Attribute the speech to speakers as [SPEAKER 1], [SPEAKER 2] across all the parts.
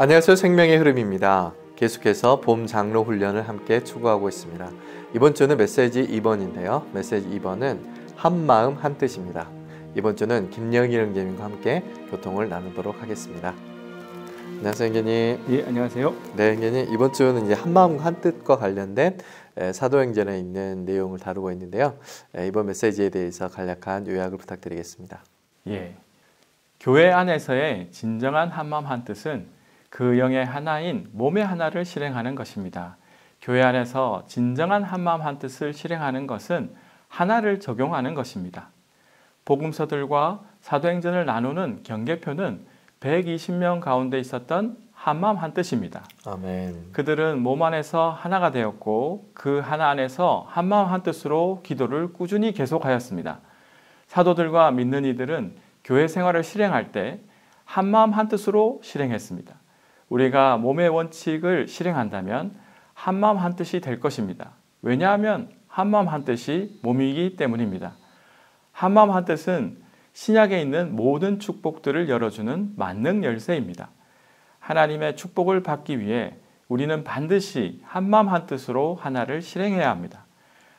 [SPEAKER 1] 안녕하세요. 생명의 흐름입니다. 계속해서 봄 장로 훈련을 함께 추구하고 있습니다. 이번 주는 메시지 2번인데요. 메시지 2번은 한마음 한뜻입니다. 이번 주는 김영일 형제님과 함께 교통을 나누도록 하겠습니다. 안녕하세요, 형제님.
[SPEAKER 2] 예, 안녕하세요.
[SPEAKER 1] 네, 형제님. 이번 주는 이제 한마음 한뜻과 관련된 사도행전에 있는 내용을 다루고 있는데요. 이번 메시지에 대해서 간략한 요약을 부탁드리겠습니다.
[SPEAKER 2] 예, 교회 안에서의 진정한 한마음 한뜻은 그 영의 하나인 몸의 하나를 실행하는 것입니다. 교회 안에서 진정한 한마음 한뜻을 실행하는 것은 하나를 적용하는 것입니다. 복음서들과 사도행전을 나누는 경계표는 120명 가운데 있었던 한마음 한뜻입니다.
[SPEAKER 1] 아멘.
[SPEAKER 2] 그들은 몸 안에서 하나가 되었고 그 하나 안에서 한마음 한뜻으로 기도를 꾸준히 계속하였습니다. 사도들과 믿는 이들은 교회 생활을 실행할 때 한마음 한뜻으로 실행했습니다. 우리가 몸의 원칙을 실행한다면 한마음 한뜻이 될 것입니다. 왜냐하면 한마음 한뜻이 몸이기 때문입니다. 한마음 한뜻은 신약에 있는 모든 축복들을 열어주는 만능 열쇠입니다. 하나님의 축복을 받기 위해 우리는 반드시 한마음 한뜻으로 하나를 실행해야 합니다.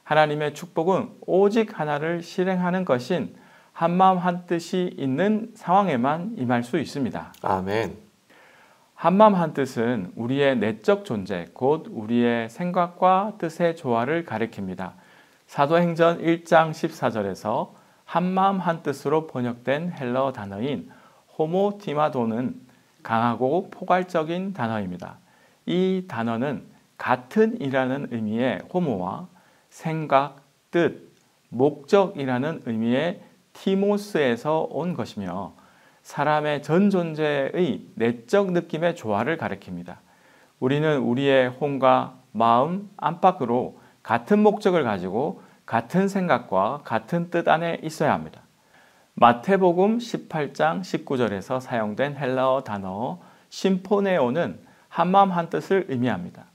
[SPEAKER 2] 하나님의 축복은 오직 하나를 실행하는 것인 한마음 한뜻이 있는 상황에만 임할 수 있습니다.
[SPEAKER 1] 아멘.
[SPEAKER 2] 한마음 한뜻은 우리의 내적 존재, 곧 우리의 생각과 뜻의 조화를 가리킵니다. 사도행전 1장 14절에서 한마음 한뜻으로 번역된 헬러 단어인 호모티마도는 강하고 포괄적인 단어입니다. 이 단어는 같은 이라는 의미의 호모와 생각, 뜻, 목적이라는 의미의 티모스에서 온 것이며 사람의 전 존재의 내적 느낌의 조화를 가리킵니다. 우리는 우리의 혼과 마음 안팎으로 같은 목적을 가지고 같은 생각과 같은 뜻 안에 있어야 합니다. 마태복음 18장 19절에서 사용된 헬라어 단어 심포네오는 한마음 한뜻을 의미합니다.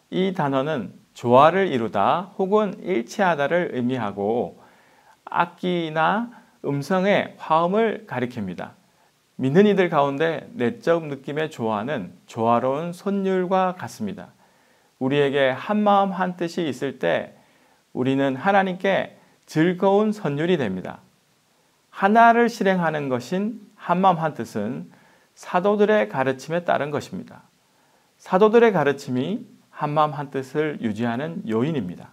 [SPEAKER 2] 이 단어는 조화를 이루다 혹은 일치하다를 의미하고 악기나 음성의 화음을 가리킵니다. 믿는 이들 가운데 내적 느낌의 조화는 조화로운 선율과 같습니다. 우리에게 한마음 한뜻이 있을 때 우리는 하나님께 즐거운 선율이 됩니다. 하나를 실행하는 것인 한마음 한뜻은 사도들의 가르침에 따른 것입니다. 사도들의 가르침이 한마음 한뜻을 유지하는 요인입니다.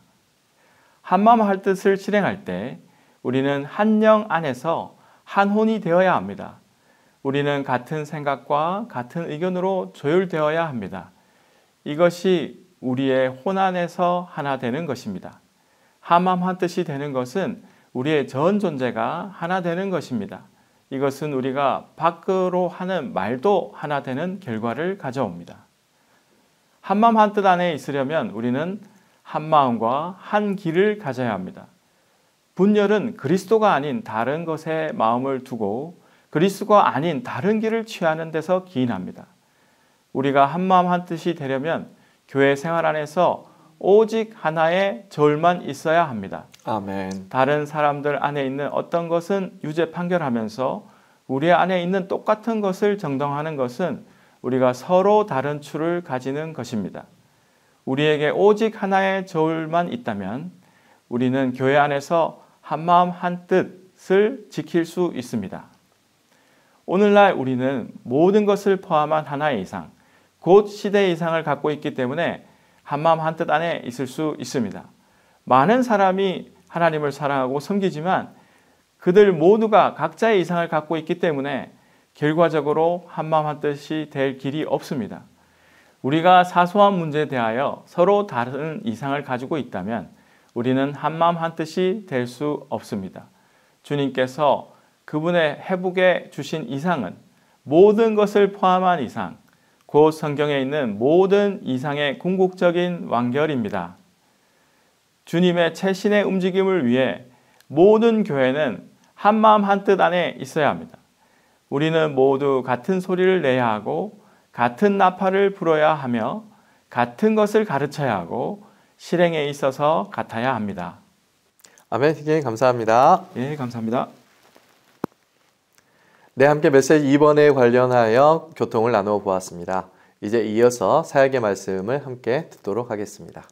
[SPEAKER 2] 한마음 한뜻을 실행할 때 우리는 한 영 안에서 한 혼이 되어야 합니다. 우리는 같은 생각과 같은 의견으로 조율되어야 합니다. 이것이 우리의 혼 안에서 하나 되는 것입니다. 한마음 한뜻이 되는 것은 우리의 전 존재가 하나 되는 것입니다. 이것은 우리가 밖으로 하는 말도 하나 되는 결과를 가져옵니다. 한마음 한뜻 안에 있으려면 우리는 한 마음과 한 길을 가져야 합니다. 분열은 그리스도가 아닌 다른 것에 마음을 두고 그리스도가 아닌 다른 길을 취하는 데서 기인합니다. 우리가 한마음 한뜻이 되려면 교회 생활 안에서 오직 하나의 저울만 있어야 합니다.
[SPEAKER 1] 아멘.
[SPEAKER 2] 다른 사람들 안에 있는 어떤 것은 유죄 판결하면서 우리 안에 있는 똑같은 것을 정당화하는 것은 우리가 서로 다른 추를 가지는 것입니다. 우리에게 오직 하나의 저울만 있다면 우리는 교회 안에서 한마음 한뜻을 지킬 수 있습니다. 오늘날 우리는 모든 것을 포함한 하나의 이상, 곧 시대의 이상을 갖고 있기 때문에 한마음 한뜻 안에 있을 수 있습니다. 많은 사람이 하나님을 사랑하고 섬기지만 그들 모두가 각자의 이상을 갖고 있기 때문에 결과적으로 한마음 한뜻이 될 길이 없습니다. 우리가 사소한 문제에 대하여 서로 다른 이상을 가지고 있다면 우리는 한마음 한뜻이 될 수 없습니다. 주님께서 그분의 회복에 주신 이상은 모든 것을 포함한 이상, 곧 성경에 있는 모든 이상의 궁극적인 완결입니다. 주님의 최신의 움직임을 위해 모든 교회는 한마음 한뜻 안에 있어야 합니다. 우리는 모두 같은 소리를 내야 하고 같은 나팔을 불어야 하며 같은 것을 가르쳐야 하고 실행에 있어서 같아야 합니다.
[SPEAKER 1] 아멘. 선생님 감사합니다.
[SPEAKER 2] 예, 감사합니다.
[SPEAKER 1] 네, 함께 메시지 2번에 관련하여 교통을 나누어 보았습니다. 이제 이어서 사역의 말씀을 함께 듣도록 하겠습니다.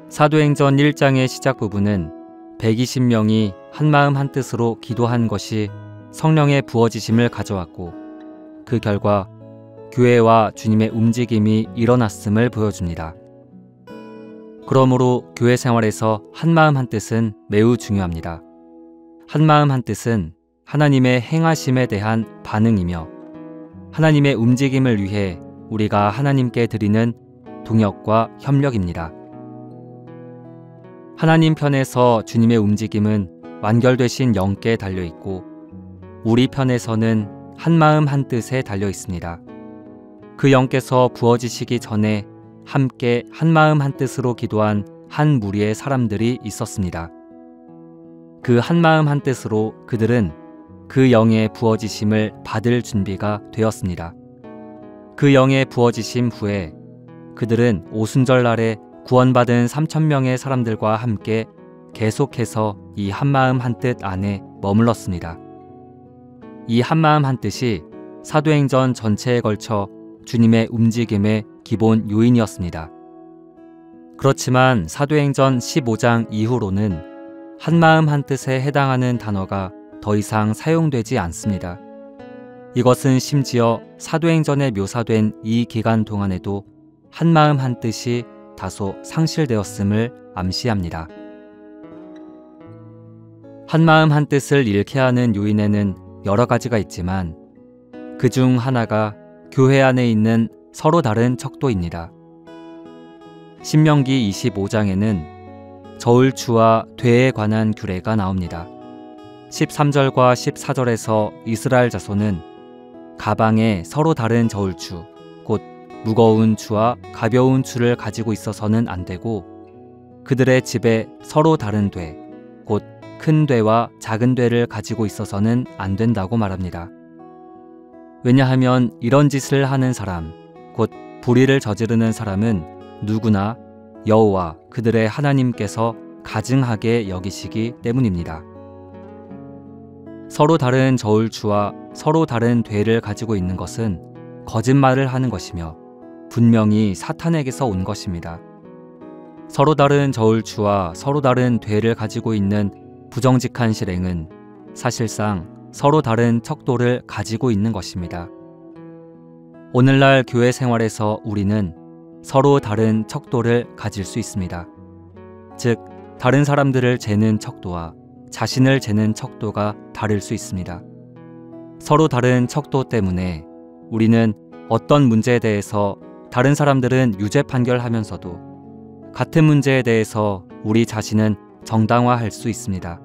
[SPEAKER 3] 사도행전 1장의 시작 부분은 120명이 한마음 한뜻으로 기도한 것이 성령의 부어지심을 가져왔고 그 결과 교회와 주님의 움직임이 일어났음을 보여줍니다. 그러므로 교회 생활에서 한마음 한뜻은 매우 중요합니다. 한마음 한뜻은 하나님의 행하심에 대한 반응이며 하나님의 움직임을 위해 우리가 하나님께 드리는 동역과 협력입니다. 하나님 편에서 주님의 움직임은 완결되신 영께 달려있고 우리 편에서는 한마음 한뜻에 달려있습니다. 그 영께서 부어지시기 전에 함께 한마음 한뜻으로 기도한 한 무리의 사람들이 있었습니다. 그 한마음 한뜻으로 그들은 그 영의 부어지심을 받을 준비가 되었습니다. 그 영의 부어지심 후에 그들은 오순절날에 구원받은 3,000명의 사람들과 함께 계속해서 이 한마음 한뜻 안에 머물렀습니다. 이 한마음 한뜻이 사도행전 전체에 걸쳐 주님의 움직임의 기본 요인이었습니다. 그렇지만 사도행전 15장 이후로는 한마음 한뜻에 해당하는 단어가 더 이상 사용되지 않습니다. 이것은 심지어 사도행전에 묘사된 이 기간 동안에도 한마음 한뜻이 다소 상실되었음을 암시합니다. 한마음 한뜻을 잃게 하는 요인에는 여러 가지가 있지만 그 중 하나가 교회 안에 있는 서로 다른 척도입니다. 신명기 25장에는 저울추와 되에 관한 규례가 나옵니다. 13절과 14절에서 이스라엘 자손은 가방에 서로 다른 저울추, 곧 무거운 추와 가벼운 추를 가지고 있어서는 안 되고 그들의 집에 서로 다른 돼, 곧 큰 돼와 작은 돼를 가지고 있어서는 안 된다고 말합니다. 왜냐하면 이런 짓을 하는 사람, 곧 불의를 저지르는 사람은 누구나 여호와 그들의 하나님께서 가증하게 여기시기 때문입니다. 서로 다른 저울추와 서로 다른 돼를 가지고 있는 것은 거짓말을 하는 것이며 분명히 사탄에게서 온 것입니다. 서로 다른 저울추와 서로 다른 돼를 가지고 있는 부정직한 실행은 사실상 서로 다른 척도를 가지고 있는 것입니다. 오늘날 교회 생활에서 우리는 서로 다른 척도를 가질 수 있습니다. 즉, 다른 사람들을 재는 척도와 자신을 재는 척도가 다를 수 있습니다. 서로 다른 척도 때문에 우리는 어떤 문제에 대해서 다른 사람들은 유죄 판결하면서도 같은 문제에 대해서 우리 자신은 정당화할 수 있습니다.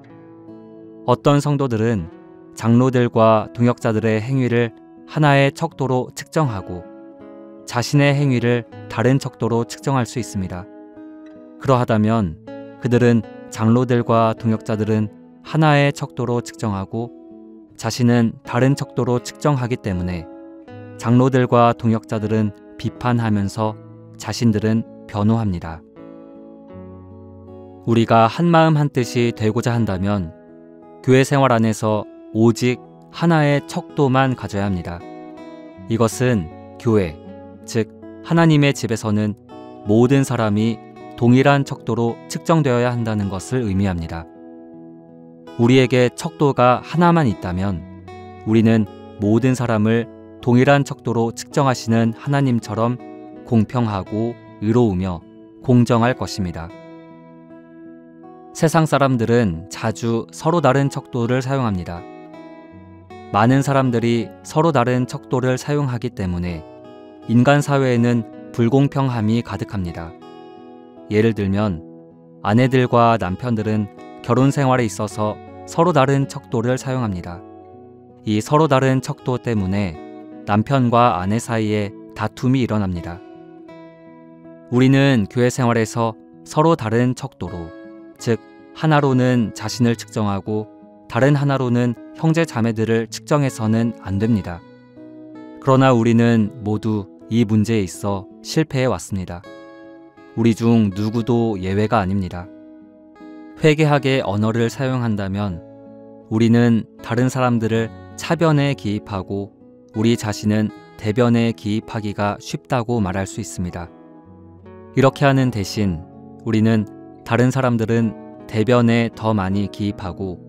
[SPEAKER 3] 어떤 성도들은 장로들과 동역자들의 행위를 하나의 척도로 측정하고 자신의 행위를 다른 척도로 측정할 수 있습니다. 그러하다면 그들은 장로들과 동역자들은 하나의 척도로 측정하고 자신은 다른 척도로 측정하기 때문에 장로들과 동역자들은 비판하면서 자신들은 변호합니다. 우리가 한마음 한뜻이 되고자 한다면 교회 생활 안에서 오직 하나의 척도만 가져야 합니다. 이것은 교회, 즉 하나님의 집에서는 모든 사람이 동일한 척도로 측정되어야 한다는 것을 의미합니다. 우리에게 척도가 하나만 있다면 우리는 모든 사람을 동일한 척도로 측정하시는 하나님처럼 공평하고 의로우며 공정할 것입니다. 세상 사람들은 자주 서로 다른 척도를 사용합니다. 많은 사람들이 서로 다른 척도를 사용하기 때문에 인간 사회에는 불공평함이 가득합니다. 예를 들면 아내들과 남편들은 결혼 생활에 있어서 서로 다른 척도를 사용합니다. 이 서로 다른 척도 때문에 남편과 아내 사이에 다툼이 일어납니다. 우리는 교회 생활에서 서로 다른 척도로, 즉 하나로는 자신을 측정하고 다른 하나로는 형제 자매들을 측정해서는 안 됩니다. 그러나 우리는 모두 이 문제에 있어 실패해 왔습니다. 우리 중 누구도 예외가 아닙니다. 회개하게 언어를 사용한다면 우리는 다른 사람들을 차변에 기입하고 우리 자신은 대변에 기입하기가 쉽다고 말할 수 있습니다. 이렇게 하는 대신 우리는 다른 사람들은 대변에 더 많이 기입하고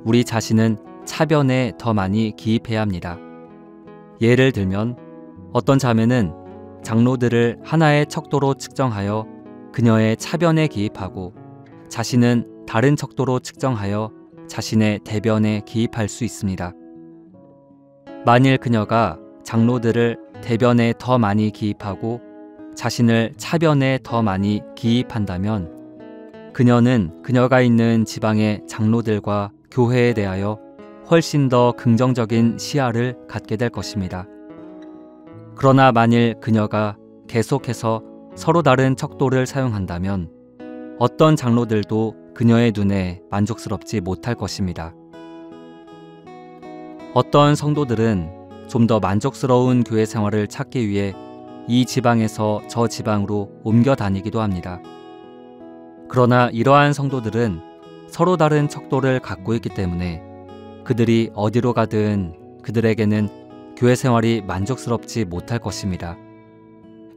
[SPEAKER 3] 우리 자신은 차변에 더 많이 기입해야 합니다. 예를 들면 어떤 자매는 장로들을 하나의 척도로 측정하여 그녀의 차변에 기입하고 자신은 다른 척도로 측정하여 자신의 대변에 기입할 수 있습니다. 만일 그녀가 장로들을 대변에 더 많이 기입하고 자신을 차변에 더 많이 기입한다면 그녀는 그녀가 있는 지방의 장로들과 교회에 대하여 훨씬 더 긍정적인 시야를 갖게 될 것입니다. 그러나 만일 그녀가 계속해서 서로 다른 척도를 사용한다면 어떤 장로들도 그녀의 눈에 만족스럽지 못할 것입니다. 어떤 성도들은 좀 더 만족스러운 교회 생활을 찾기 위해 이 지방에서 저 지방으로 옮겨 다니기도 합니다. 그러나 이러한 성도들은 서로 다른 척도를 갖고 있기 때문에 그들이 어디로 가든 그들에게는 교회 생활이 만족스럽지 못할 것입니다.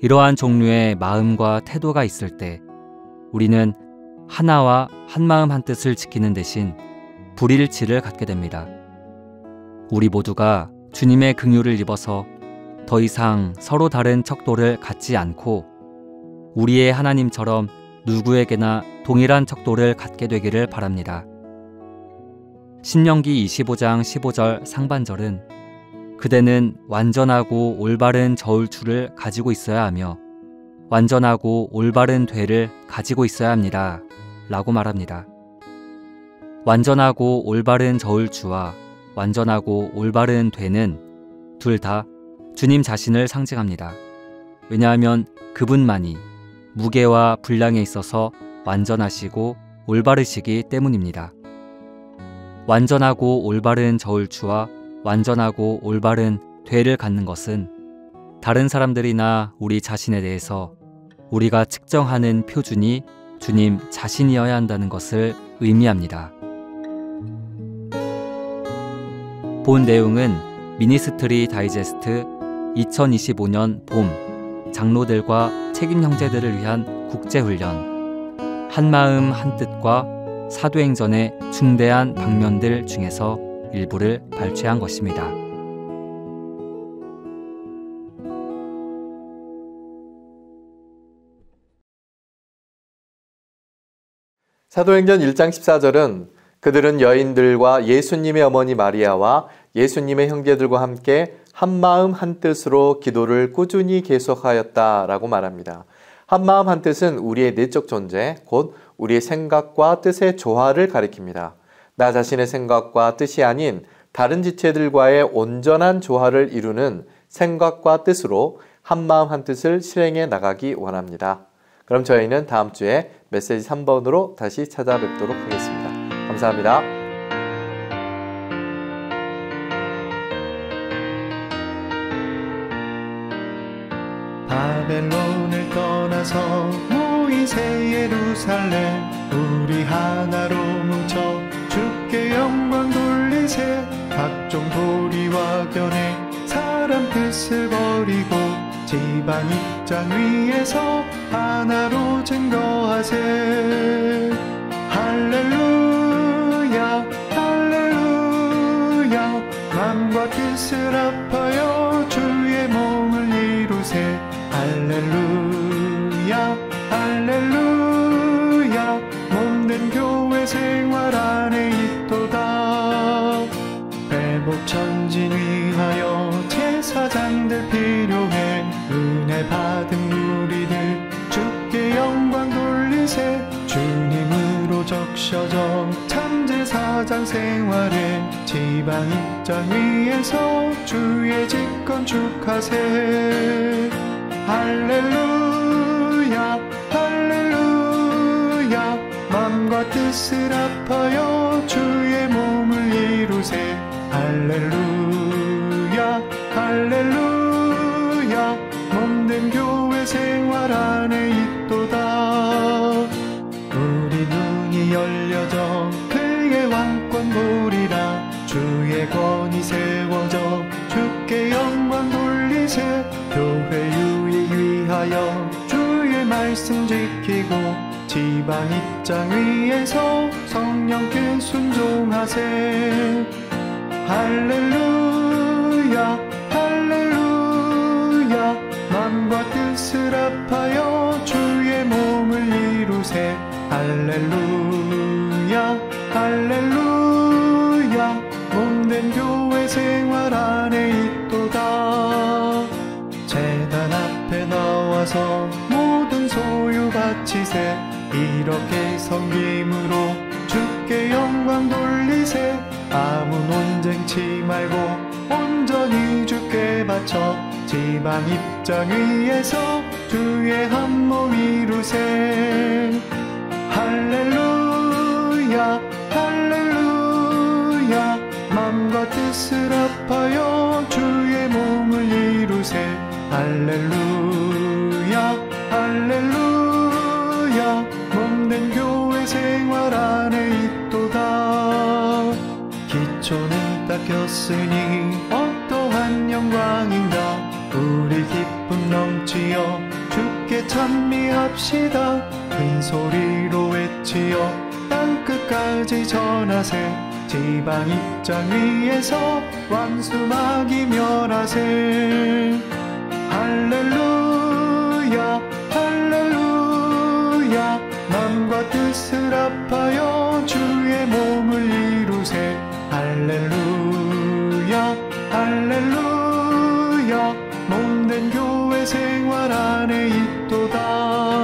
[SPEAKER 3] 이러한 종류의 마음과 태도가 있을 때 우리는 하나와 한마음 한뜻을 지키는 대신 불일치를 갖게 됩니다. 우리 모두가 주님의 긍휼을 입어서 더 이상 서로 다른 척도를 갖지 않고 우리의 하나님처럼 누구에게나 동일한 척도를 갖게 되기를 바랍니다. 신명기 25장 15절 상반절은 그대는 완전하고 올바른 저울추를 가지고 있어야 하며 완전하고 올바른 되를 가지고 있어야 합니다. 라고 말합니다. 완전하고 올바른 저울추와 완전하고 올바른 되는 둘 다 주님 자신을 상징합니다. 왜냐하면 그분만이 무게와 분량에 있어서 완전하시고 올바르시기 때문입니다. 완전하고 올바른 저울추와 완전하고 올바른 되를 갖는 것은 다른 사람들이나 우리 자신에 대해서 우리가 측정하는 표준이 주님 자신이어야 한다는 것을 의미합니다. 본 내용은 미니스트리 다이제스트 2025년 봄 장로들과 책임 형제들을 위한 국제훈련 한마음 한뜻과 사도행전의 중대한 방면들 중에서 일부를 발췌한 것입니다.
[SPEAKER 1] 사도행전 1장 14절은 그들은 여인들과 예수님의 어머니 마리아와 예수님의 형제들과 함께 한마음 한뜻으로 기도를 꾸준히 계속하였다라고 말합니다. 한마음 한뜻은 우리의 내적 존재, 곧 우리의 생각과 뜻의 조화를 가리킵니다. 나 자신의 생각과 뜻이 아닌 다른 지체들과의 온전한 조화를 이루는 생각과 뜻으로 한마음 한뜻을 실행해 나가기 원합니다. 그럼 저희는 다음 주에 메시지 3번으로 다시 찾아뵙도록 하겠습니다. 감사합니다.
[SPEAKER 4] 바벨론을 떠나서 모이세 예루살렘 우리 하나로 뭉쳐 주께 영광 돌리세 각종 도리와 견해 사람 뜻을 버리고 지방 입장 위에서 하나로 증거하세 할렐루야 할렐루야 마음과 뜻을 합하여 주의 몸을 이루세 할렐루야 할렐루야 몸된 교회 생활 안에 있도다 회복 전진 위하여 제사장들 필요해 은혜 받은 우리들 주께 영광 돌리세 주님으로 적셔져 참제사장 생활에 지방 입장 위에서 주의 직권 축하세 할렐루야 할렐루야 마음과 뜻을 합하여 주의 몸을 이루세 할렐루야 할렐루야 몸된 교회 생활 안에 있도다 돌리세. 교회 유익 위하여 주의 말씀 지키고 지방 입장 위에서 성령께 순종하세. 할렐루야 할렐루야. 마음과 뜻을 합하여 주의 몸을 이루세. 할렐루야 할렐루야. 몸된 교회 생활 안에 있도다. 제단 앞에 나와서 모든 소유 바치세. 이렇게 섬김으로 주께 영광 돌리세. 아무 논쟁치 말고 온전히 주께 바쳐 지방 입장 위에서 주의 한 몸 이루세. 할렐루야 할렐루야. 마음과 뜻을 합하여 주의 몸을 이루세. 할렐루야 할렐루야. 몸된 교회 생활 안에 있도다. 기초는 닦였으니 어떠한 영광인가. 우리 기쁨 넘치어 주께 찬미합시다. 큰 소리로 외치어 땅끝까지 전하세. 지방 입장 위에서 완수마귀 멸하세. 할렐루야 할렐루야. 마음과 뜻을 합하여 주의 몸을 이루세. 할렐루야 할렐루야. 몸된 교회 생활 안에 있도다.